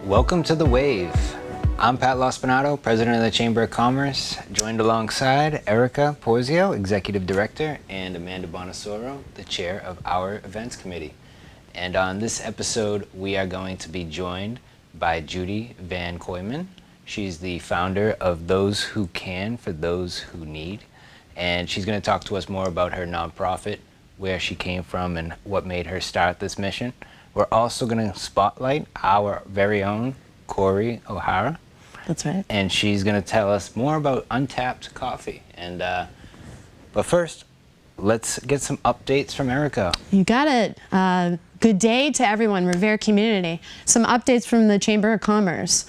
Welcome to The Wave. I'm Pat Lospennato, President of the Chamber of Commerce, joined alongside Erica Porzio, Executive Director, and Amanda Bonasoro, the Chair of our Events Committee. And on this episode, we are going to be joined by Judie VanKooiman. She's the founder of Those Who Can for Those Who Need. And she's going to talk to us more about her nonprofit, where she came from, and what made her start this mission. We're also going to spotlight our very own Kori O'Hara. That's right. And she's going to tell us more about Untapped Coffee. And but first, let's get some updates from Erica. You got it. Good day to everyone, Revere community. Some updates from the Chamber of Commerce.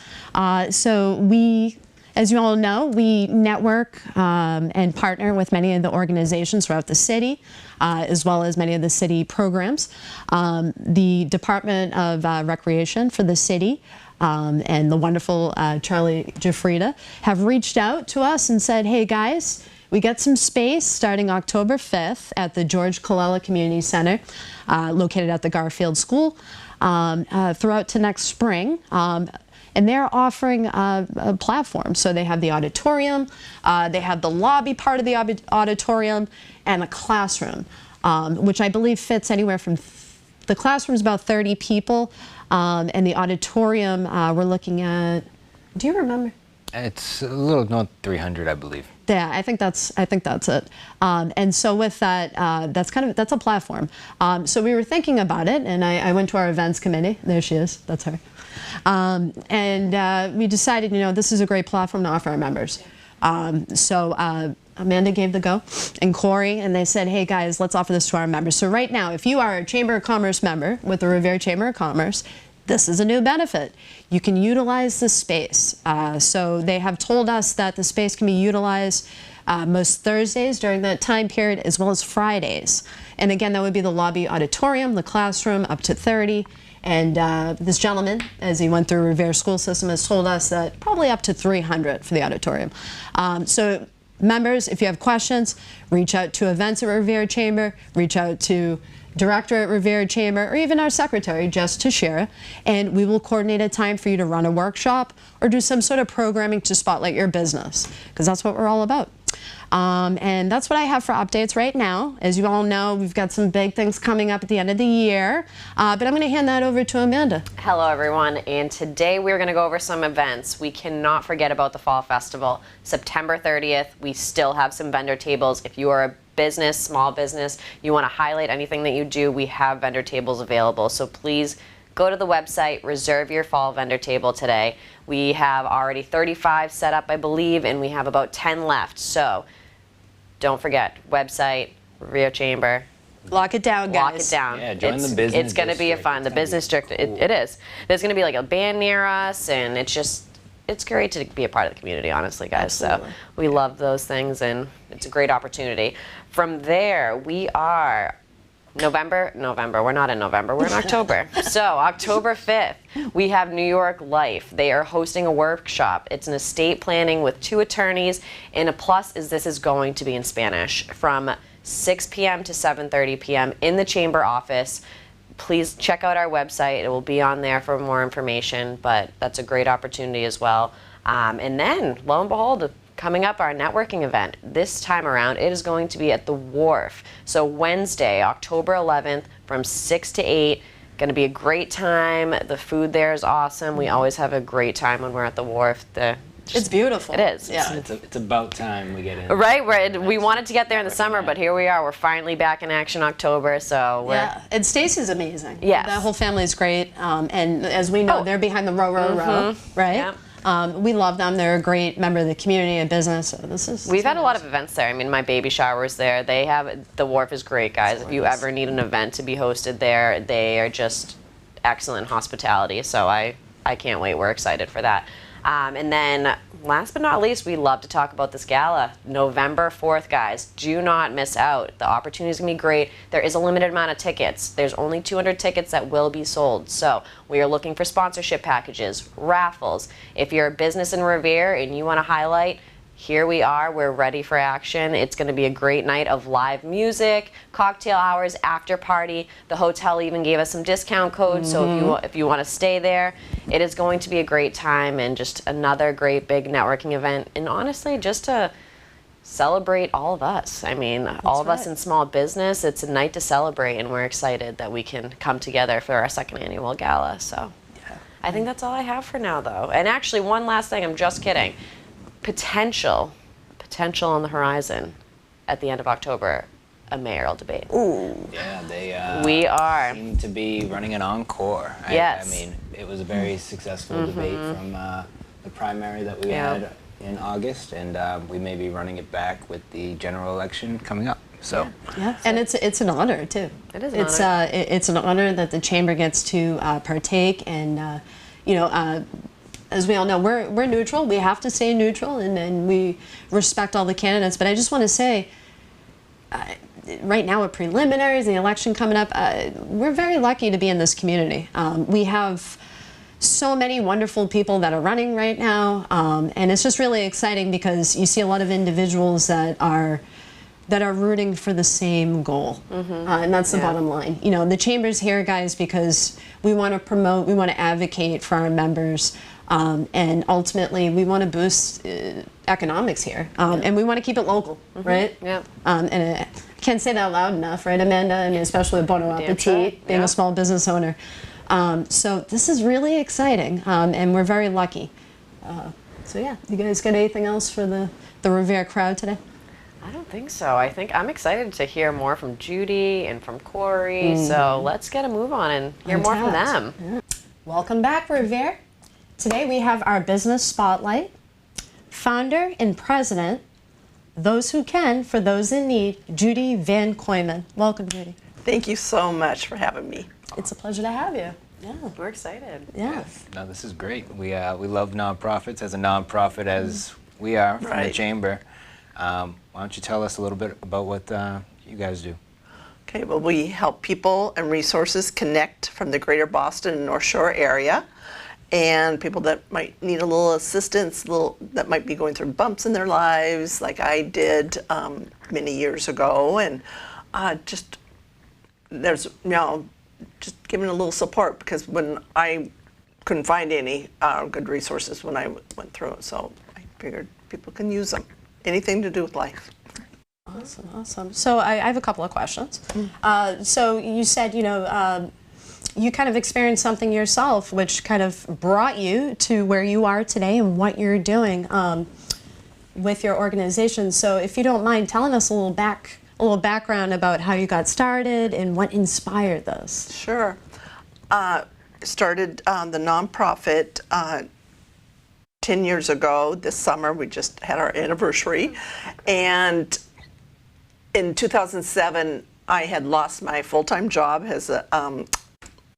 So we, as you all know, we network and partner with many of the organizations throughout the city, as well as many of the city programs. The Department of Recreation for the city and the wonderful Charlie Giuffrida have reached out to us and said, hey guys, we got some space starting October 5th at the George Colella Community Center, located at the Garfield School, throughout to next spring. And they're offering a platform. So they have the auditorium, they have the lobby part of the auditorium, and a classroom, which I believe fits anywhere from, the classroom's about 30 people, and the auditorium, we're looking at, do you remember? It's a little north 300, I believe. Yeah, I think that's it. And so with that, that's a platform. So we were thinking about it, and I went to our events committee. There she is. That's her. And we decided, you know, this is a great platform to offer our members. So Amanda gave the go, and Kori, and they said, hey guys, let's offer this to our members. So right now, if you are a Chamber of Commerce member with the Revere Chamber of Commerce, this is a new benefit. You can utilize the space. So they have told us that the space can be utilized most Thursdays during that time period, as well as Fridays. And again, that would be the lobby auditorium, the classroom, up to 30. And this gentleman, as he went through Revere school system, has told us that probably up to 300 for the auditorium. So members, if you have questions, reach out to events at Revere Chamber, reach out to director at Revere Chamber, or even our secretary, Jess Teixeira, and we will coordinate a time for you to run a workshop or do some sort of programming to spotlight your business, because that's what we're all about. And that's what I have for updates right now. As you all know, we've got some big things coming up at the end of the year, but I'm going to hand that over to Amanda. Hello everyone, and today we're going to go over some events. We cannot forget about the Fall Festival. September 30th, we still have some vendor tables. If you are a business, small business, you want to highlight anything that you do, we have vendor tables available. So please go to the website, reserve your fall vendor table today. We have already 35 set up, I believe, and we have about 10 left. So don't forget, website, Revere Chamber. Lock it down, guys. Lock it down. Yeah, join the business. It's going to be a fun. The business district, it is. There's going to be like a band near us, and it's great to be a part of the community, honestly, guys. Absolutely. So we love those things, and it's a great opportunity. From there, we are November, we're not in November, we're in October. So October 5th, we have New York Life. They are hosting a workshop. It's an estate planning with 2 attorneys, and a plus is this is going to be in Spanish from 6 p.m. to 7:30 p.m. in the chamber office. Please check out our website. It will be on there for more information, but that's a great opportunity as well. And then, lo and behold, coming up, our networking event. This time around, it is going to be at the Wharf. So Wednesday, October 11th, from 6 to 8. Going to be a great time. The food there is awesome. We always have a great time when we're at the Wharf. It's beautiful. It is. Yeah. It's about time we get in. Right. We wanted to get there in the summer, but here we are. We're finally back in action October. So yeah, and Stacy's amazing. Yes. That whole family is great. And as we know, they're behind the row, right? Yeah. We love them. They're a great member of the community and business. So We've had a lot of events there. I mean, my baby shower was there. The Wharf is great, guys. If you ever need an event to be hosted there, they are just excellent hospitality. So I can't wait. We're excited for that. And then last but not least, we love to talk about this gala. November 4th, guys. Do not miss out. The opportunity is going to be great. There is a limited amount of tickets. There's only 200 tickets that will be sold. So we are looking for sponsorship packages, raffles. If you're a business in Revere and you want to highlight, here we are, we're ready for action. It's going to be a great night of live music, cocktail hours, after party. The hotel even gave us some discount codes, so if you want to stay there, it is going to be a great time and just another great big networking event. And honestly, just to celebrate all of us. I mean, all of us in small business, it's a night to celebrate, and we're excited that we can come together for our second annual gala. So I think that's all I have for now, though. And actually, one last thing, I'm just kidding. Potential on the horizon at the end of October, a mayoral debate. Ooh. Yeah, they seem to be running an encore. Yes. I mean, it was a very successful debate from the primary that we had in August, and we may be running it back with the general election coming up. So And it's an honor too. It is an honor. It's an honor that the chamber gets to partake, and as we all know, we're neutral. We have to stay neutral, and we respect all the candidates. But I just want to say, right now with preliminaries, the election coming up, we're very lucky to be in this community. We have so many wonderful people that are running right now, and it's just really exciting because you see a lot of individuals that are rooting for the same goal, and that's the bottom line. You know, the chamber's here, guys, because we want to promote, we want to advocate for our members, and ultimately we want to boost economics here, and we want to keep it local, right? Yeah. And I can't say that loud enough, right, Amanda? I mean, especially with Bon Appetit, being a small business owner. So this is really exciting, and we're very lucky. So yeah, you guys got anything else for the Revere crowd today? I don't think so. I think I'm excited to hear more from Judie and from Kori. So let's get a move on and hear more from them. Yeah. Welcome back, Revere. Today we have our business spotlight. Founder and president, those who can for those in need, Judie VanKooiman. Welcome, Judie. Thank you so much for having me. It's a pleasure to have you. Yeah, We're excited. yeah. no, this is great. We love nonprofits. As a nonprofit as we are from the Right. chamber, why don't you tell us a little bit about what you guys do? Okay, well, we help people and resources connect from the greater Boston and North Shore area, and people that might need a little assistance, that might be going through bumps in their lives, like I did many years ago, and just giving a little support, because when I couldn't find any good resources when I went through it, so I figured people can use them. Anything to do with life. Awesome, awesome. So I have a couple of questions. So you said, you kind of experienced something yourself, which kind of brought you to where you are today and what you're doing with your organization. So if you don't mind telling us a little background about how you got started and what inspired this. Sure. Started the nonprofit 10 years ago. This summer, we just had our anniversary. And in 2007, I had lost my full-time job as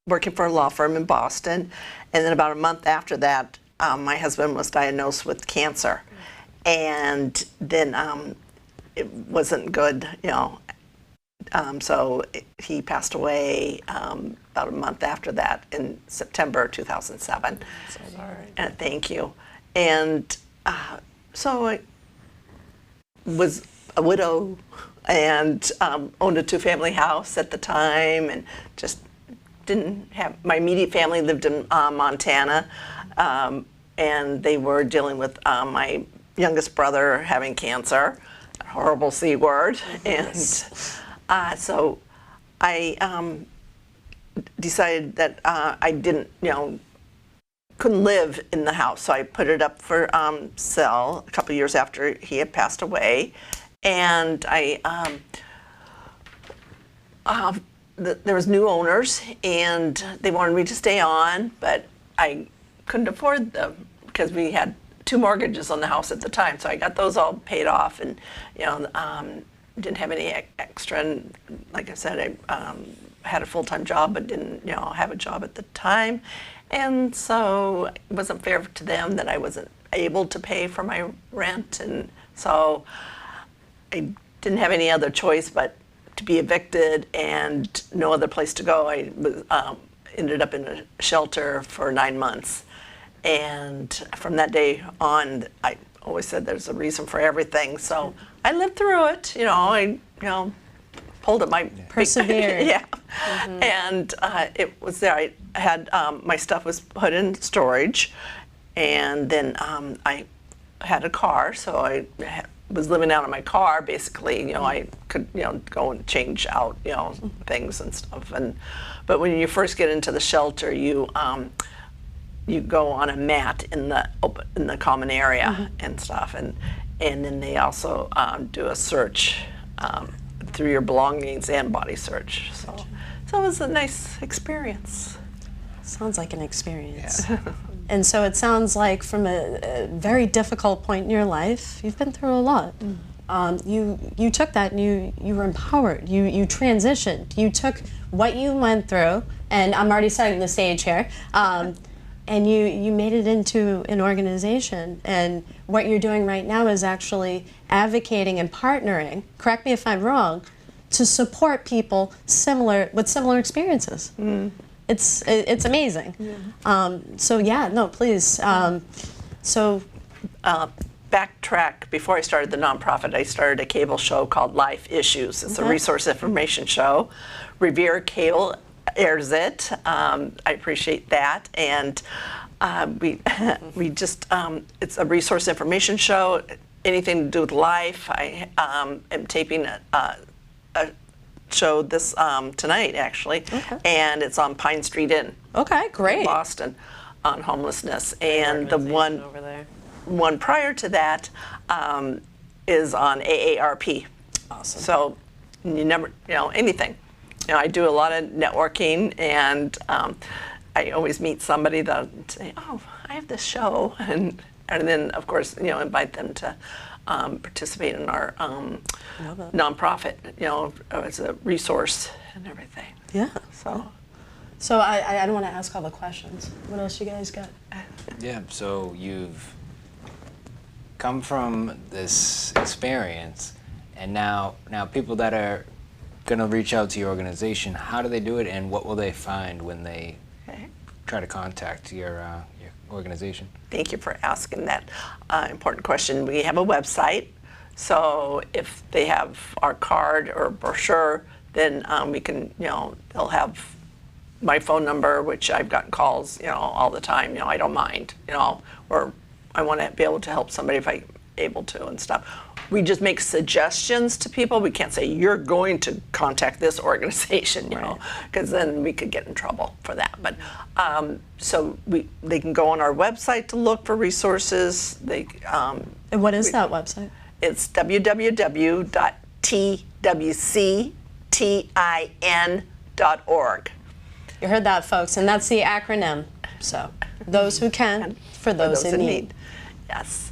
working for a law firm in Boston. And then about a month after that, my husband was diagnosed with cancer. And then it wasn't good, so he passed away about a month after that in September 2007. So sorry. And thank you. And so I was a widow and owned a two-family house at the time, and just didn't have, my immediate family lived in Montana, and they were dealing with my youngest brother having cancer, a horrible C word, and so I decided that I didn't, couldn't live in the house, so I put it up for sale a couple years after he had passed away, and there was new owners, and they wanted me to stay on, but I couldn't afford them because we had 2 mortgages on the house at the time, so I got those all paid off, and didn't have any extra. And like I said, I had a full-time job, but didn't have a job at the time, and so it wasn't fair to them that I wasn't able to pay for my rent, and so I didn't have any other choice but to be evicted and no other place to go. I was, ended up in a shelter for 9 months. And from that day on, I always said there's a reason for everything. So I lived through it. I pulled at my Persevered. yeah, and it was there. I had my stuff was put in storage, and then I had a car, so I was living out of my car basically. I could go and change out things and stuff. But when you first get into the shelter, you go on a mat in the common area and stuff, and then they also do a search through your belongings and body search. So it was a nice experience. Sounds like an experience. Yeah. And so it sounds like from a very difficult point in your life, you've been through a lot. You took that and you were empowered. You transitioned. You took what you went through, and I'm already setting the stage here, and you made it into an organization. And what you're doing right now is actually advocating and partnering, correct me if I'm wrong, to support people with similar experiences. It's amazing. Please. Backtrack. Before I started the nonprofit, I started a cable show called Life Issues. It's a resource information show. Revere Cable airs it. I appreciate that. And we just, it's a resource information show, anything to do with life. I am taping a show this tonight, actually, and it's on Pine Street Inn. Okay, great. In Boston, on homelessness. And the one prior to that is on AARP. Awesome. So you never, anything. I do a lot of networking, and I always meet somebody that say, "Oh, I have this show," and then of course invite them to participate in our nonprofit, as a resource and everything. Yeah. So I don't want to ask all the questions. What else you guys got? Yeah, so you've come from this experience, and now people that are going to reach out to your organization, how do they do it, and what will they find when they try to contact your organization? Thank you for asking that important question. We have a website, so if they have our card or brochure, then we can, they'll have my phone number, which I've gotten calls, all the time. I don't mind, or I want to be able to help somebody if I'm able to and stuff. We just make suggestions to people. We can't say you're going to contact this organization, because then we could get in trouble for that. But so they can go on our website to look for resources. And what is that website? It's www.twctin.org. You heard that, folks, and that's the acronym. So those who can, for those in need. Yes.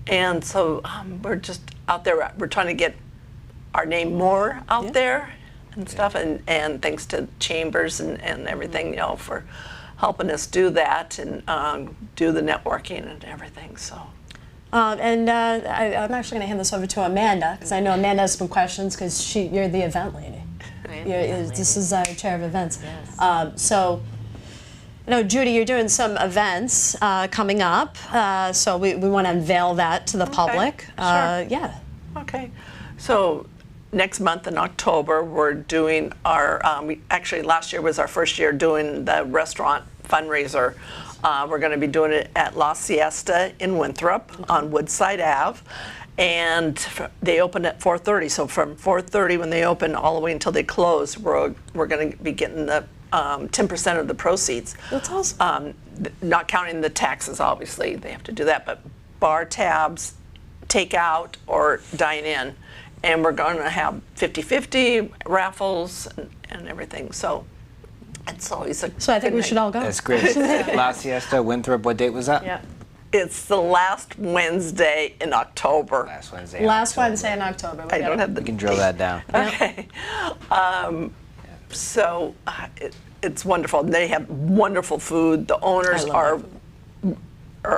And so we're just out there. We're trying to get our name more out there and stuff. And thanks to Chambers and everything, for helping us do that and do the networking and everything. So. I'm actually going to hand this over to Amanda, because I know Amanda has some questions, because you're the event lady. This is our chair of events. Yes. Judie, you're doing some events coming up, so we want to unveil that to the public. Sure. Yeah. Okay. So next month in October, we're doing our, actually last year was our first year doing the restaurant fundraiser. We're going to be doing it at La Siesta in Winthrop on Woodside Ave. And they open at 4:30. So from 4:30 when they open all the way until they close, we're going to be getting the 10% of the proceeds. That's awesome. Not counting the taxes, obviously. They have to do that. But bar tabs, takeout, or dine in. And we're going to have 50-50 raffles and everything. So it's always a So I think we should all go. That's great. La Siesta, Winthrop, what date was that? Yeah. It's the last Wednesday in October. Last Wednesday. Wednesday in October. I don't have the. We can drill that down. Okay. So it's wonderful. They have wonderful food. The owners are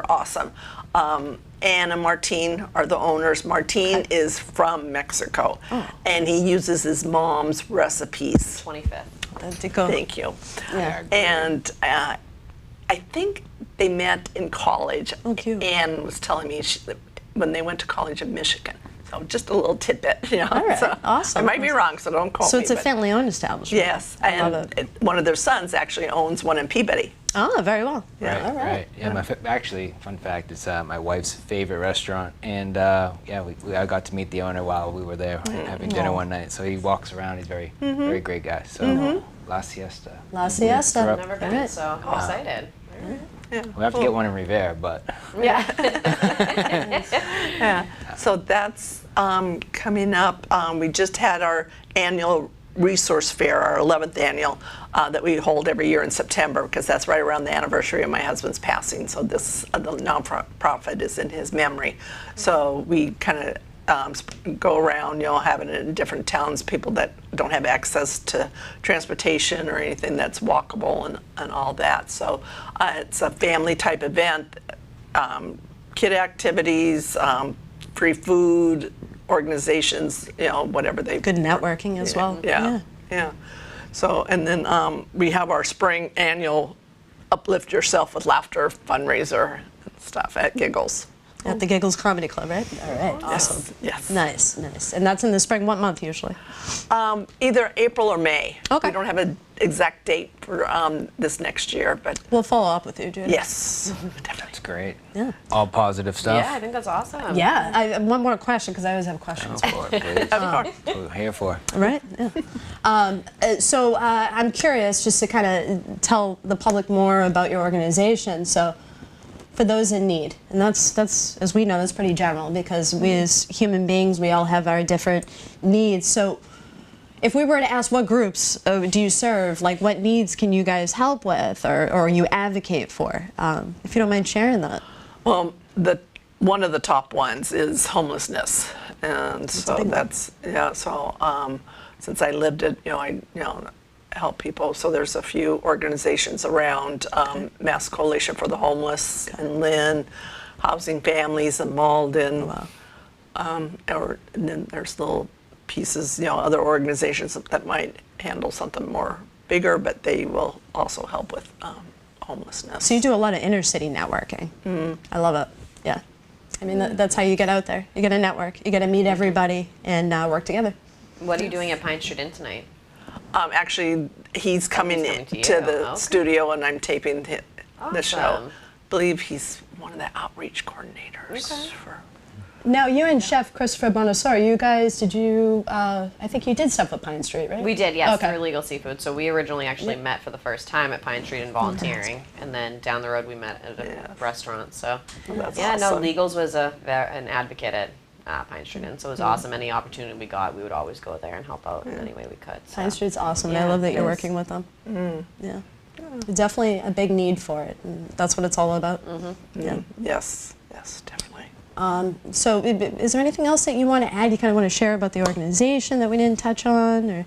awesome. Anna and Martin are the owners. Martin is from Mexico, and he uses his mom's recipes. 25th. Thank you. Yeah. And I I think they met in college. Oh, cute. Anne was telling me when they went to college in Michigan. So just a little tidbit, you know. All right, So awesome. I might be wrong, so don't quote me. So it's a but- family-owned establishment. Yes, I love and it. one of their sons actually owns one in Peabody. Oh, very well. Yeah. Right, All right. right. Yeah, actually, fun fact, it's my wife's favorite restaurant, and I got to meet the owner while we were there having dinner one night. So he walks around. He's very great guy. So La Siesta. La Siesta. We're up. Never been, All right. so I'm excited. Yeah. We have to get one in Revere, but Yeah. Yeah. So that's coming up. We just had our annual resource fair, our 11th annual, that we hold every year in September because that's right around the anniversary of my husband's passing. So this the nonprofit is in his memory. So we kind of go around, having it in different towns, people that don't have access to transportation or anything that's walkable and all that. So it's a family type event, kid activities, free food, organizations, whatever they. Good networking as well. Yeah. So, and then we have our spring annual Uplift Yourself with Laughter fundraiser and stuff at Giggles. At the Giggles Comedy Club, right? All right. Awesome. Yes. Nice, nice. And that's in the spring. What month usually? Either April or May. Okay. We don't have an exact date for this next year, but We'll follow up with you, Judy. yes, definitely. that's great. Yeah. All positive stuff. Yeah, I think that's awesome. Yeah. I have one more question because I always have questions. Go for it, please. Of course. That's what we're here for. Right? Yeah. So I'm curious just to kind of tell the public more about your organization. So for those in need, and that's as we know, that's pretty general because we as human beings, we all have our different needs. So if we were to ask what groups do you serve, like what needs can you guys help with or you advocate for, if you don't mind sharing that. Well, one of the top ones is homelessness, and so that's So since I lived it, I help people. So there's a few organizations around, Mass Coalition for the Homeless in Lynn, Housing Families in Malden, and then there's little pieces, other organizations that might handle something more bigger, but they will also help with homelessness. So you do a lot of inner city networking. I love it. Yeah. I mean, that's how you get out there. You get a network. You get to meet everybody and work together. What are you doing at Pine Street Inn tonight? Actually, he's coming coming to you. to the Okay. studio, and I'm taping the show. Awesome. I believe he's one of the outreach coordinators. Okay. For. Now, you and Chef Christopher Bonasoro, you guys, I think you did stuff at Pine Street, right? We did, yes, Okay. through Legal Seafood. So we originally actually met for the first time at Pine Street and volunteering, and then down the road we met at a Yes. restaurant. So That's yeah, no, awesome. Legals was an advocate at Pine Street Inn, so it was awesome. Any opportunity we got, we would always go there and help out in any way we could. So. Pine Street's awesome. I Yeah, love that it you're is. working with them. Yeah. Definitely a big need for it, and that's what it's all about. Yeah. Yes, definitely. So, is there anything else that you want to add? You kind of want to share about the organization that we didn't touch on, or?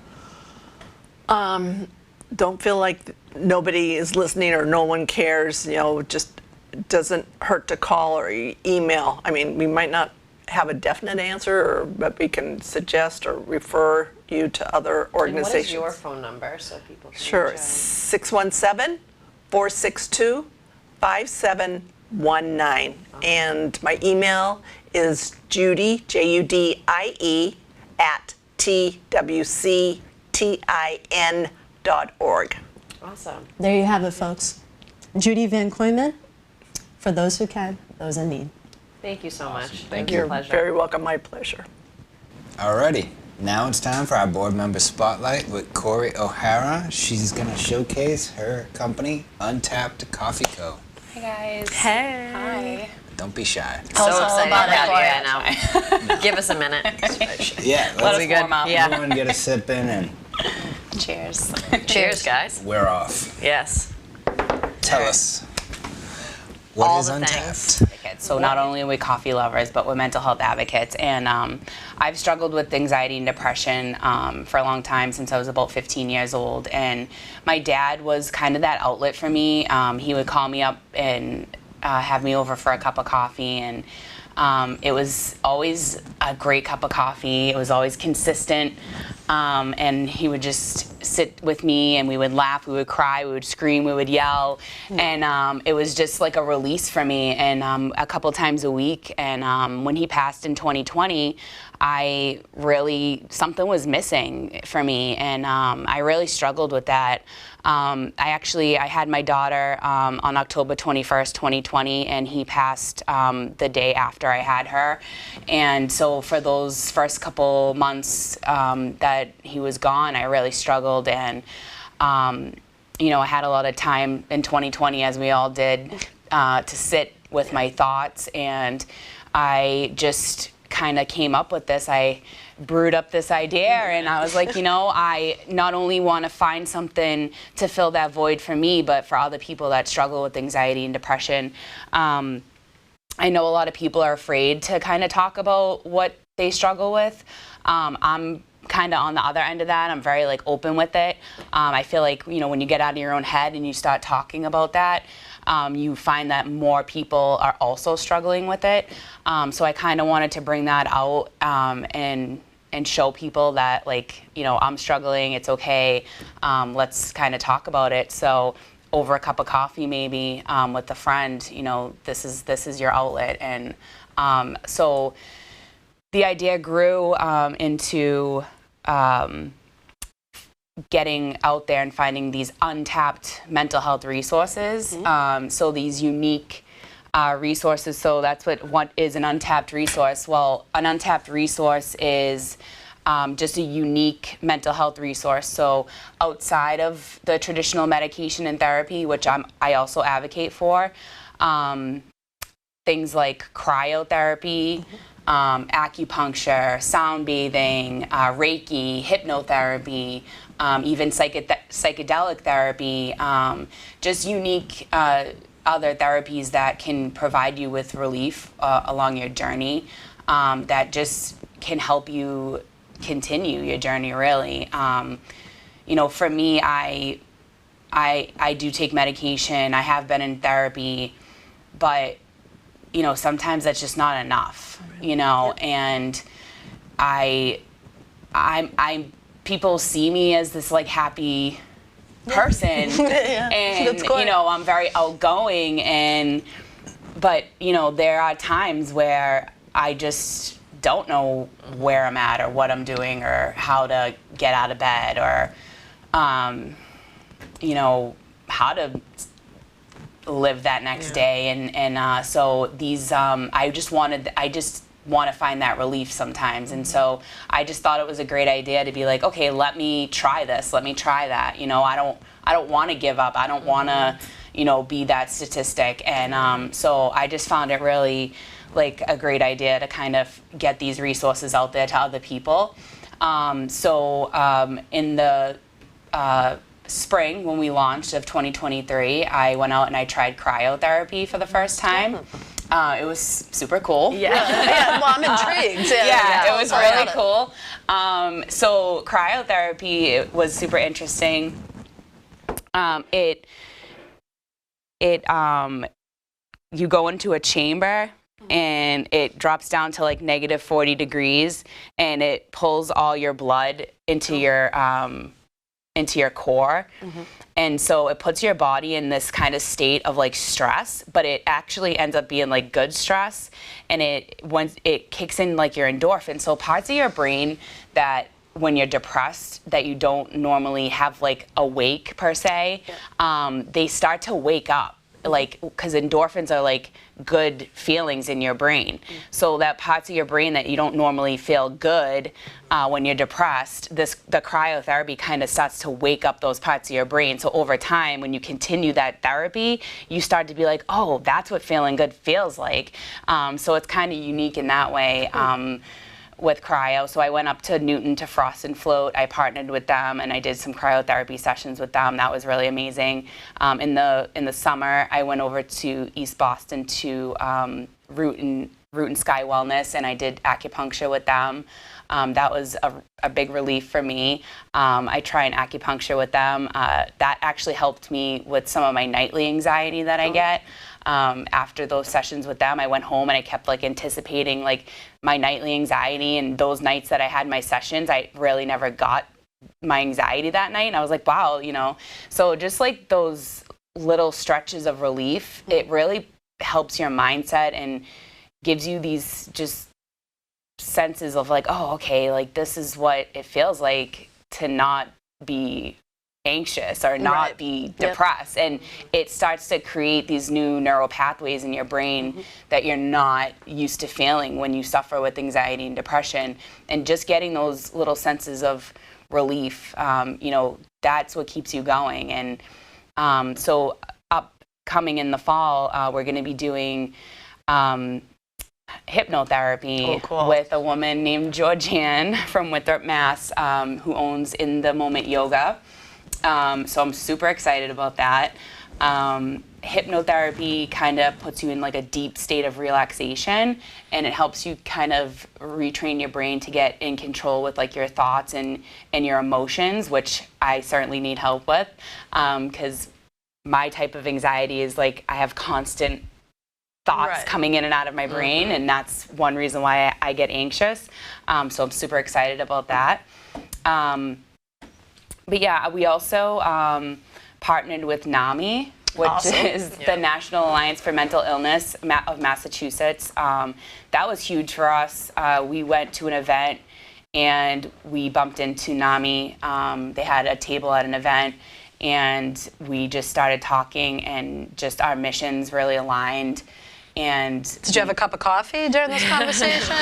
Don't feel like nobody is listening or no one cares. Just doesn't hurt to call or email. I mean, we might not have a definite answer, but we can suggest or refer you to other And what organizations. is your phone number so people can Sure, reach out? 617-462-5719. And my email is Judie, Judie, at twctin.org. Awesome. There you have it, folks. Judie VanKooiman, for those who can, those in need. Thank you so much. Thank It was you. a You're pleasure. very welcome, my pleasure. Alrighty, now it's time for our board member spotlight with Kori O'Hara. She's gonna showcase her company, Untapped Coffee Co. Hey guys. Hey. Hi. Don't be shy. So us all excited about to have it, you. Yeah, now. Give us a minute. Yeah, Let us let's warm up. Yeah. everyone get a sip in and Cheers. Cheers, guys. we're off. Yes. Tell us, what All is the Untapped? things. Advocates. So not only are we coffee lovers, but we're mental health advocates. And I've struggled with anxiety and depression for a long time, since I was about 15 years old. And my dad was kind of that outlet for me. He would call me up and have me over for a cup of coffee, and it was always a great cup of coffee. It was always consistent. and he would just sit with me, and we would laugh, we would cry, we would scream, we would yell, and it was just like a release for me, and a couple times a week. And when he passed in 2020, something was missing for me, and I really struggled with that. I had my daughter on October 21st, 2020, and he passed the day after I had her. And so for those first couple months that he was gone, I really struggled, and I had a lot of time in 2020, as we all did, to sit with my thoughts, and I just kind of came up with this. I brewed up this idea, and I was like, I not only want to find something to fill that void for me, but for other people that struggle with anxiety and depression. I know a lot of people are afraid to kind of talk about what they struggle with. I'm kind of on the other end of that. I'm very open with it. I feel like, when you get out of your own head and you start talking about that, you find that more people are also struggling with it. So I kind of wanted to bring that out and show people that, I'm struggling, it's okay, let's kind of talk about it. So over a cup of coffee maybe with a friend, this is your outlet. And so the idea grew into getting out there and finding these untapped mental health resources. So these unique resources. So that's what is an untapped resource. Well, an untapped resource is just a unique mental health resource. So outside of the traditional medication and therapy, which I also advocate for, things like cryotherapy, acupuncture, sound bathing, Reiki, hypnotherapy, even psychedelic therapy, just unique other therapies that can provide you with relief along your journey, that just can help you continue your journey, really. For me, I do take medication. I have been in therapy, but sometimes that's just not enough, and people see me as this happy person, and I'm very outgoing, but there are times where I just don't know where I'm at or what I'm doing or how to get out of bed or how to live that next day, and so these I just want to find that relief sometimes, and so I just thought it was a great idea to be like, okay, let me try this, let me try that. I don't want to give up. I don't want to be that statistic, and so I just found it really a great idea to kind of get these resources out there to other people. So in the spring, when we launched of 2023, I went out and I tried cryotherapy for the first time. It was super cool. Yeah. Well, I'm intrigued. Yeah, it was really cool. So cryotherapy was super interesting. You go into a chamber and it drops down to negative 40 degrees, and it pulls all your blood into your core. And so it puts your body in this kind of state of stress, but it actually ends up being good stress, and once it kicks in your endorphin. So parts of your brain that when you're depressed that you don't normally have awake per se, they start to wake up, because endorphins are good feelings in your brain. So that parts of your brain that you don't normally feel good when you're depressed, the cryotherapy kind of starts to wake up those parts of your brain. So over time, when you continue that therapy, you start to be like, oh, that's what feeling good feels like. So it's kind of unique in that way. With cryo. So I went up to Newton to Frost and Float. I partnered with them and I did some cryotherapy sessions with them. That was really amazing. In the summer, I went over to East Boston to Root and Sky Wellness, and I did acupuncture with them. That was a big relief for me. I try an acupuncture with them. That actually helped me with some of my nightly anxiety that I get. After those sessions with them, I went home and I kept like anticipating like my nightly anxiety, and those nights that I had my sessions, I really never got my anxiety that night. And I was like, wow, you know, so just like those little stretches of relief, it really helps your mindset and gives you these just senses of like, oh, okay, like this is what it feels like to not be anxious or not be depressed. And it starts to create these new neural pathways in your brain that you're not used to feeling when you suffer with anxiety and depression. And just getting those little senses of relief, you know, that's what keeps you going. And so upcoming in the fall, we're going to be doing hypnotherapy with a woman named Georgianne from Winthrop, Mass, who owns In the Moment Yoga. So I'm super excited about that. Hypnotherapy kind of puts you in like a deep state of relaxation, and it helps you kind of retrain your brain to get in control with like your thoughts and your emotions, which I certainly need help with, because my type of anxiety is like I have constant thoughts coming in and out of my brain, and that's one reason why I get anxious. So I'm super excited about that. But yeah, we also partnered with NAMI, which is the National Alliance for Mental Illness of Massachusetts. That was huge for us. We went to an event and we bumped into NAMI. They had a table at an event, and we just started talking, and just our missions really aligned. And did you have a cup of coffee during this conversation?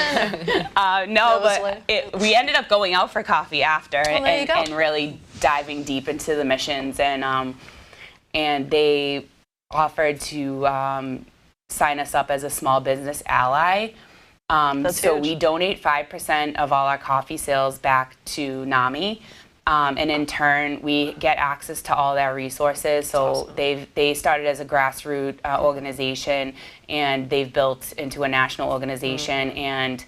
No, but we ended up going out for coffee after, and really diving deep into the missions. And they offered to sign us up as a small business ally. So we donate 5% of all our coffee sales back to NAMI. And in turn, we get access to all their resources. So they started as a grassroots organization, and they've built into a national organization. And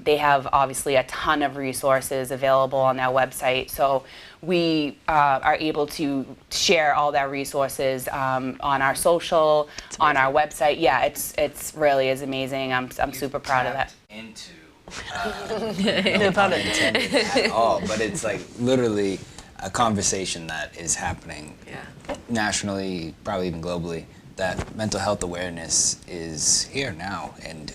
they have obviously a ton of resources available on their website. So we are able to share all their resources on our social, on our website. Yeah, it's really is amazing. I'm super proud of that. Into no pun intended at all, but it's like literally a conversation that is happening nationally, probably even globally, that mental health awareness is here now, and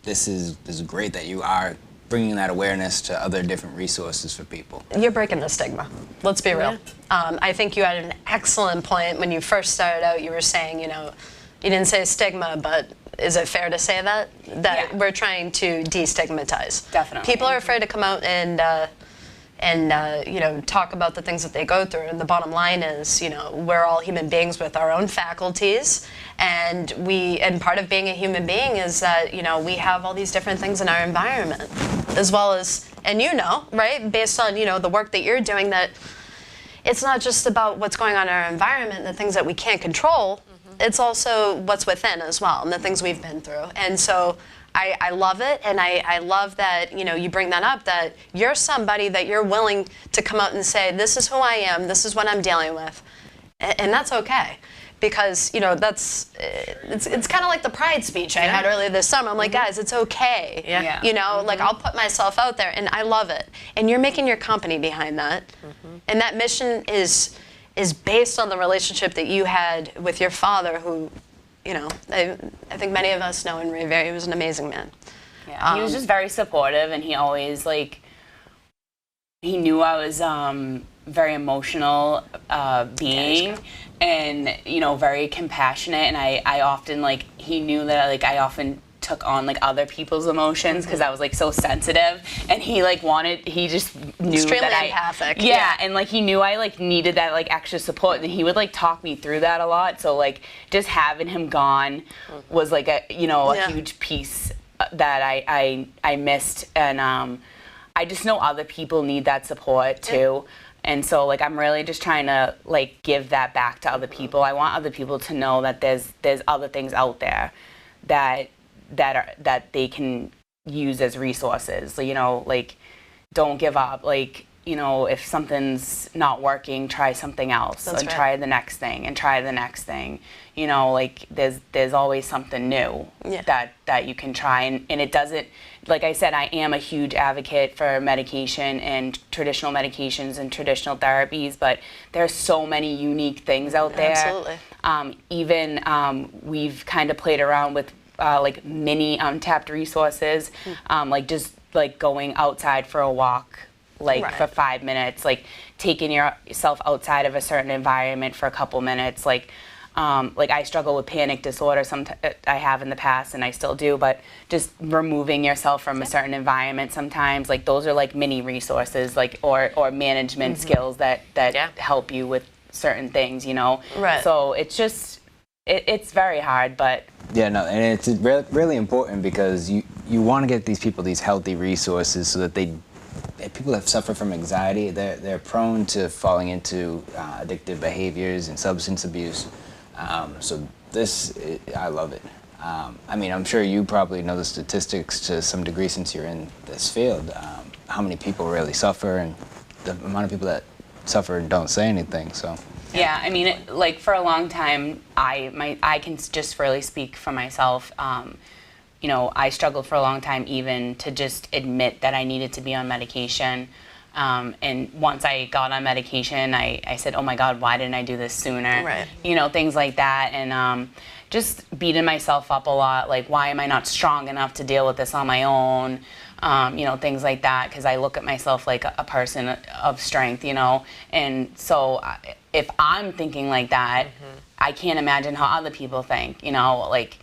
this is great that you are bringing that awareness to other different resources for people. You're breaking the stigma. Let's be real. I think you had an excellent point when you first started out. You were saying, you know, you didn't say stigma, but is it fair to say that we're trying to destigmatize? Definitely. People are afraid to come out and you know, talk about the things that they go through. And the bottom line is, you know, we're all human beings with our own faculties, and part of being a human being is that, you know, we have all these different things in our environment, as well as, and you know, right, based on, you know, the work that you're doing, that it's not just about what's going on in our environment, the things that we can't control. It's also what's within as well, and the things we've been through. And so I love it, and I love that, you know, you bring that up, that you're somebody that you're willing to come out and say, this is who I am, this is what I'm dealing with, and that's okay. Because, you know, it's kind of like the Pride speech I had earlier this summer. I'm like, guys, it's okay. You know, like, I'll put myself out there, and I love it. And you're making your company behind that. And that mission is based on the relationship that you had with your father, who, you know, I think many of us know in Revere. He was an amazing man. Yeah, he was just very supportive, and he always, like, he knew I was very emotional being, and, you know, very compassionate, and I often, like, he knew that, like, I often took on, like, other people's emotions because I was, like, so sensitive, and he just knew extremely that empathic. And, like, he knew I, like, needed that, like, extra support, and he would, like, talk me through that a lot. So, like, just having him gone was, like, a, you know, a huge piece that I missed, and I just know other people need that support too. And so, like, I'm really just trying to, like, give that back to other people. I want other people to know that there's other things out there that they can use as resources. You know, like, don't give up. Like, you know, if something's not working, try something else. That's and right. try the next thing and try the next thing. You know, like, there's always something new that you can try. And it doesn't, like I said, I am a huge advocate for medication and traditional medications and traditional therapies, but there's so many unique things out there. Absolutely. We've kind of played around with like mini untapped resources, like just like going outside for a walk, like for 5 minutes, like taking yourself outside of a certain environment for a couple minutes, like I struggle with panic disorder. I have in the past, and I still do. But just removing yourself from a certain environment sometimes, like those are like mini resources, like or management skills that help you with certain things. You know. Right. So it's just it's very hard, but Yeah, no, and it's really important because you want to get these people these healthy resources so that people that suffer from anxiety, they're prone to falling into addictive behaviors and substance abuse. So I love it. I mean, I'm sure you probably know the statistics to some degree since you're in this field. How many people really suffer, and the amount of people that suffer and don't say anything. So. Yeah, I mean, like for a long time, I can just really speak for myself. You know, I struggled for a long time even to just admit that I needed to be on medication. And once I got on medication, I said, oh my God, why didn't I do this sooner? Right. You know, things like that. And just beating myself up a lot, like, why am I not strong enough to deal with this on my own? You know, things like that, because I look at myself like a person of strength, you know. And so if I'm thinking like that, I can't imagine how other people think, you know. Like,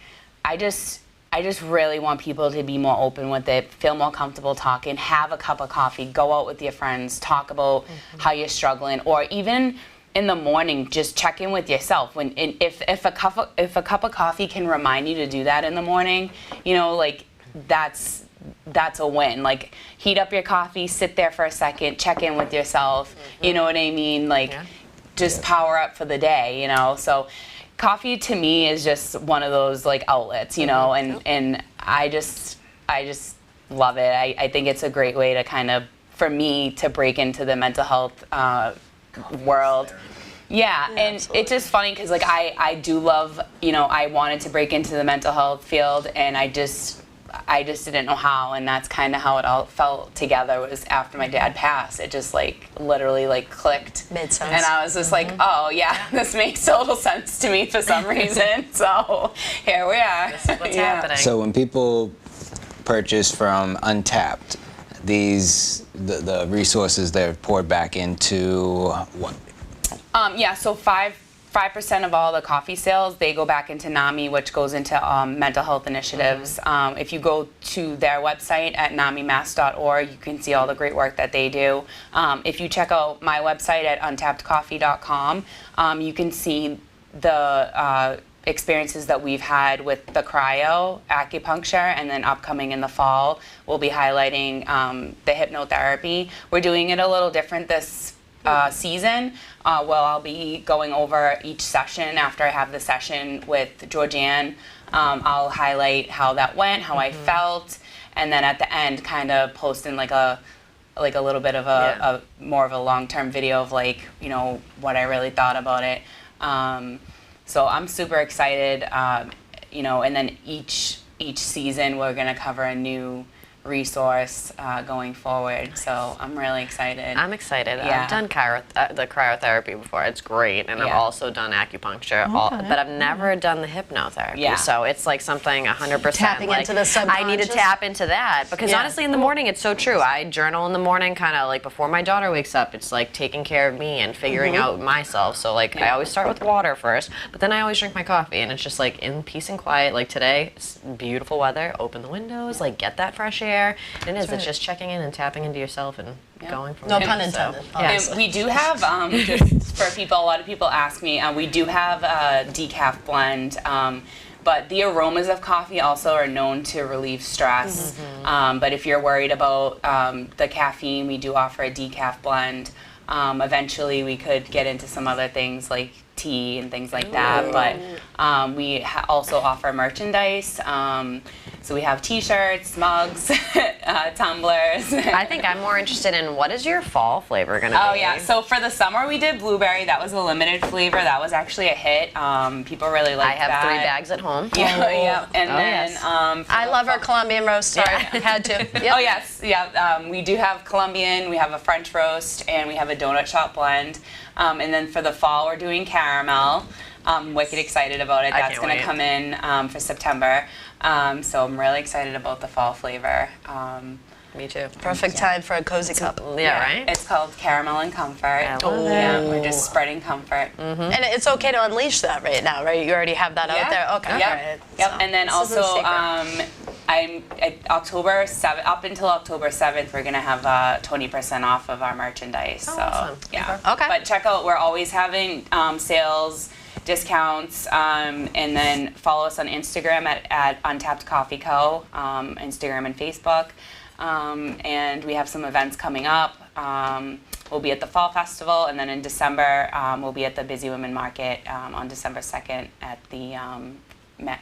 I just really want people to be more open with it, feel more comfortable talking, have a cup of coffee, go out with your friends, talk about how you're struggling, or even in the morning, just check in with yourself. If a cup of coffee can remind you to do that in the morning, you know, like that's a win. Like, heat up your coffee, sit there for a second, check in with yourself. You know what I mean? Like, just power up for the day, you know? So coffee to me is just one of those like outlets, you know, and I just love it. I think it's a great way to kind of, for me, to break into the mental health world. Yeah, and absolutely. it's just funny because like I do love, you know, I wanted to break into the mental health field, and I just didn't know how, and that's kind of how it all fell together. Was after my dad passed, it just like literally like clicked. Made sense. And I was just like, oh yeah, this makes total sense to me for some reason. So here we are. This is what's happening. So when people purchase from Untapped, the resources they're poured back into what? Yeah, so 5% of all the coffee sales, they go back into NAMI, which goes into mental health initiatives. If you go to their website at namimass.org, you can see all the great work that they do. If you check out my website at untappedcoffee.com, you can see the experiences that we've had with the cryo acupuncture, and then upcoming in the fall, we'll be highlighting the hypnotherapy. We're doing it a little different this season. Well, I'll be going over each session. After I have the session with Georgianne, I'll highlight how that went, how I felt, and then at the end, kind of posting like a little bit of a more of a long-term video of like, you know, what I really thought about it. So I'm super excited, you know, and then each season we're gonna cover a new resource going forward, so I'm really excited. I'm excited. Yeah. I've done the cryotherapy before. It's great, and I've Yeah. also done acupuncture, Okay. but I've never done the hypnotherapy. Yeah. So it's like something 100%. Tapping like, into the I need to subconscious? tap into that because Yeah. honestly, in the morning, it's so true. I journal in the morning, kind of like before my daughter wakes up. It's like taking care of me and figuring out myself. So like I always start with water first, but then I always drink my coffee, and it's just like in peace and quiet. Like today, it's beautiful weather. Open the windows, like get that fresh air. And it is. It's just checking in and tapping into yourself and going from No there. pun So, intended. yes. And we do have, just for people, a lot of people ask me, we do have a decaf blend, but the aromas of coffee also are known to relieve stress. But if you're worried about the caffeine, we do offer a decaf blend. Eventually we could get into some other things like tea and things like that. But we also offer merchandise. So we have T-shirts, mugs, tumblers. I think I'm more interested in what is your fall flavor going to be? Oh yeah, so for the summer we did blueberry. That was a limited flavor. That was actually a hit. People really liked that. I have 3 bags at home. Yeah, yeah. And then yes. I love our Colombian roast. Sorry, had to. Yep. Oh yes, yeah. We do have Colombian. We have a French roast, and we have a donut shop blend. And then for the fall, we're doing caramel. Wicked excited about it. That's going to come in for September. So I'm really excited about the fall flavor. Me too. Perfect time for a cozy cup. Yeah, right? It's called Caramel and Comfort. I love Yeah, we're just spreading comfort. And it's okay to unleash that right now, right? You already have that out there. Okay. Yep. Right. Yep. So, And then this also, isn't a secret. I'm at October 7th, up until October 7th, we're gonna have 20% off of our merchandise. So awesome. yeah. Okay. But check out, we're always having sales, discounts, and then follow us on Instagram at Untapped Coffee Co. Instagram and Facebook. And we have some events coming up. We'll be at the Fall Festival, and then in December we'll be at the Busy Women Market on December 2nd at the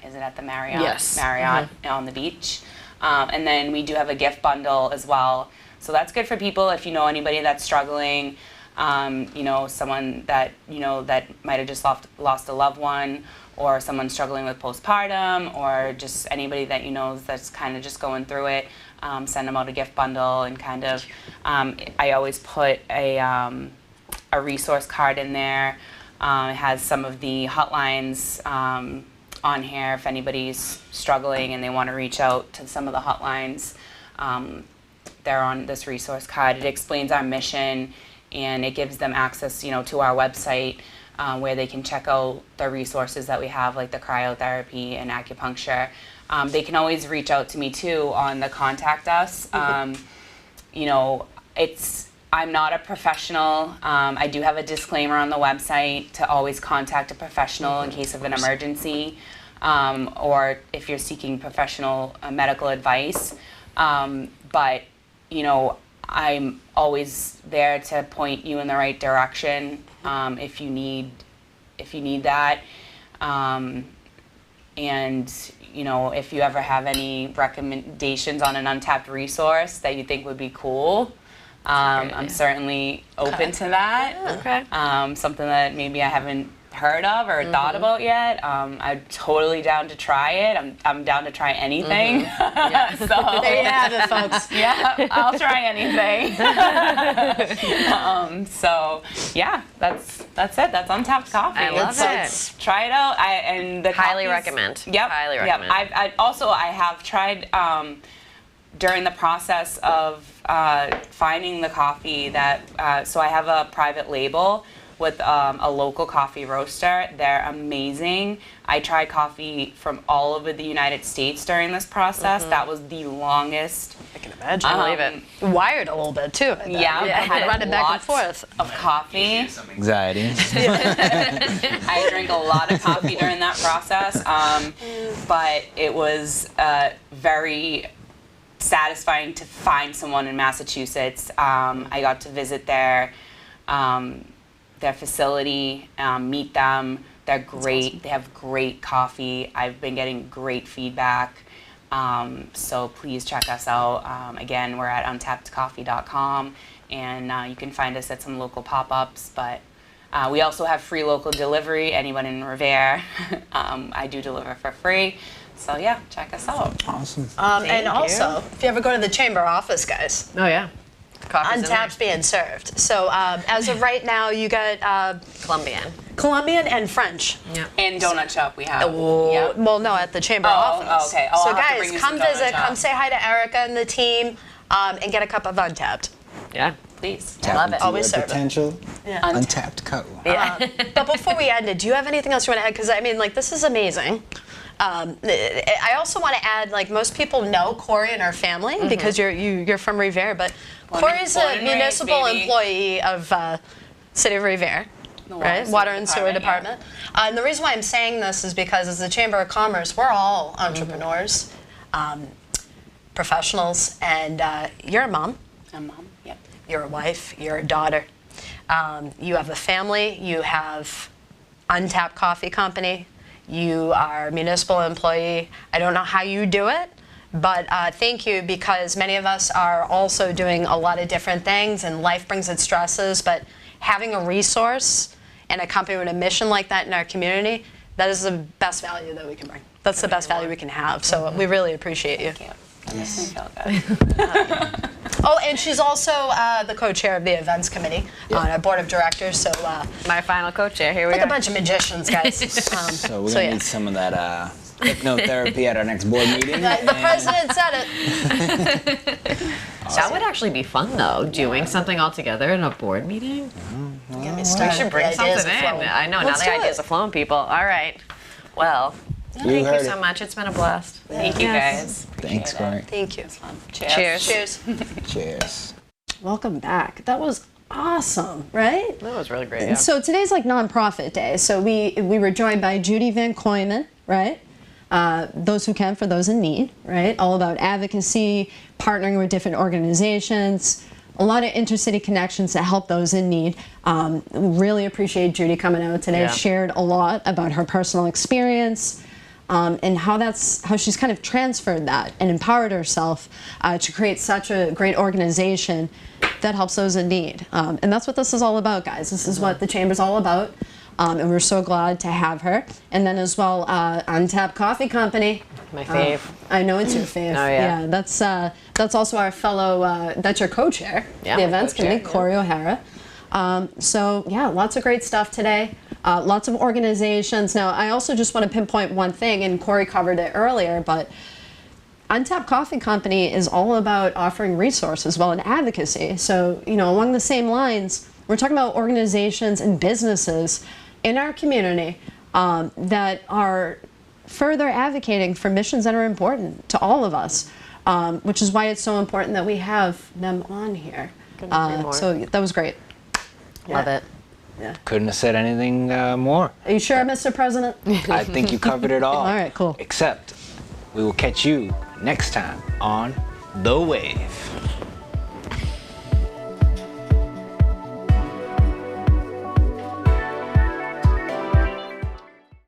is it at the Marriott? Yes. Marriott on the beach. And then we do have a gift bundle as well. So that's good for people if you know anybody that's struggling. You know, someone that that might have just lost a loved one, or someone struggling with postpartum, or just anybody that you know that's kind of just going through it. Send them out a gift bundle, and kind of I always put a resource card in there. It has some of the hotlines on here if anybody's struggling and they want to reach out to some of the hotlines. They're on this resource card. It explains our mission, and it gives them access, to our website where they can check out the resources that we have, like the cryotherapy and acupuncture. They can always reach out to me too on the contact us. I'm not a professional. I do have a disclaimer on the website to always contact a professional in case of an emergency, or if you're seeking professional medical advice. But I'm always there to point you in the right direction if you need that. And if you ever have any recommendations on an untapped resource that you think would be cool, I'm certainly open to that. Okay. Something that maybe I haven't heard of or thought about yet. I'm totally down to try it. I'm down to try anything. So There you have it, folks. yeah, I'll try anything. So yeah, that's it. That's Untapped Coffee. I love it. Try it out. And the Highly coffees- recommend. Yep. Highly recommend. I have tried during the process of finding the coffee that. So I have a private label with a local coffee roaster. They're amazing. I tried coffee from all over the United States during this process. That was the longest. I can imagine. I believe it. Wired a little bit too. I bet. Yeah, I had run it back and lots forth. of coffee. Some anxiety. I drank a lot of coffee during that process, but it was very satisfying to find someone in Massachusetts. I got to visit their facility, meet them. They're great. Awesome. They have great coffee. I've been getting great feedback. So please check us out. Again, we're at untappedcoffee.com, and you can find us at some local pop-ups, but we also have free local delivery. Anyone in Revere, I do deliver for free. So yeah, check us out. Awesome. And also, if you ever go to the chamber office, guys, Oh yeah. Coffee's in Untapped's being served. So as of right now, you got there. Colombian. and French. Yeah. And donut shop we have. Oh, well, no, at the chamber office. Okay. Oh, So I'll have to guys, bring you come some donut visit, shop. come say hi to Erica and the team, and get a cup of Untapped. Yeah. Please. Tap love into it. Always your serve it. potential. Yeah. Untapped Co. But before we end it, do you have anything else you want to add? Because I mean, like, this is amazing. I also want to add, like, most people know Kori and her family because you're from Revere, but Kori's born a and raised, municipal baby. employee of City of Revere. Right, water and sewer department. And the reason why I'm saying this is because as the Chamber of Commerce, we're all entrepreneurs, professionals, and you're a mom. I'm mom. Yep. You're a wife, you're a daughter. You have a family, you have Untapped Coffee Company. You are a municipal employee. I don't know how you do it, but thank you, because many of us are also doing a lot of different things, and life brings its stresses, but having a resource and a company with a mission like that in our community, that is the best value that we can bring. That's the best value we can have, so we really appreciate you. Thank you. Makes me feel good. Oh, and she's also the co-chair of the events committee on our board of directors, so My final co-chair, here we like go. a bunch of magicians, guys. So we're gonna need some of that hypnotherapy at our next board meeting. The president said it. That would actually be fun, though, doing something all together in a board meeting. Get me We started. should bring The ideas something are in. flowing. I know, Let's now the do ideas it. are flowing, people. All right. Well, You thank you heard so it. much. It's been a blast. Thank you Yes. guys. Thanks, Kori. Thank you. Cheers. Cheers. Cheers. Welcome back. That was awesome, right? That was really great. Yeah. So today's like nonprofit day. So we were joined by Judie VanKooiman, right? Those who can for those in need, right? All about advocacy, partnering with different organizations, a lot of intercity connections to help those in need. Really appreciate Judie coming out today. Yeah. Shared a lot about her personal experience. And how she's kind of transferred that and empowered herself to create such a great organization that helps those in need. And that's what this is all about, guys. This is what the Chamber's all about. And we're so glad to have her. And then as well, Untapped Coffee Company. My fave. I know it's your fave. Oh, yeah. That's also our fellow, that's your co-chair, Yeah, the my events co-chair, committee, Kori O'Hara. So yeah, lots of great stuff today. Lots of organizations. Now, I also just want to pinpoint one thing, and Kori covered it earlier, but Untapped Coffee Company is all about offering resources, well, and advocacy. So, along the same lines, we're talking about organizations and businesses in our community that are further advocating for missions that are important to all of us, which is why it's so important that we have them on here. Couldn't agree more. So that was great. Love Yeah. it. Couldn't have said anything more. Are you sure, Mr. President? I think you covered it all. All right, cool. Except we will catch you next time on The Wave.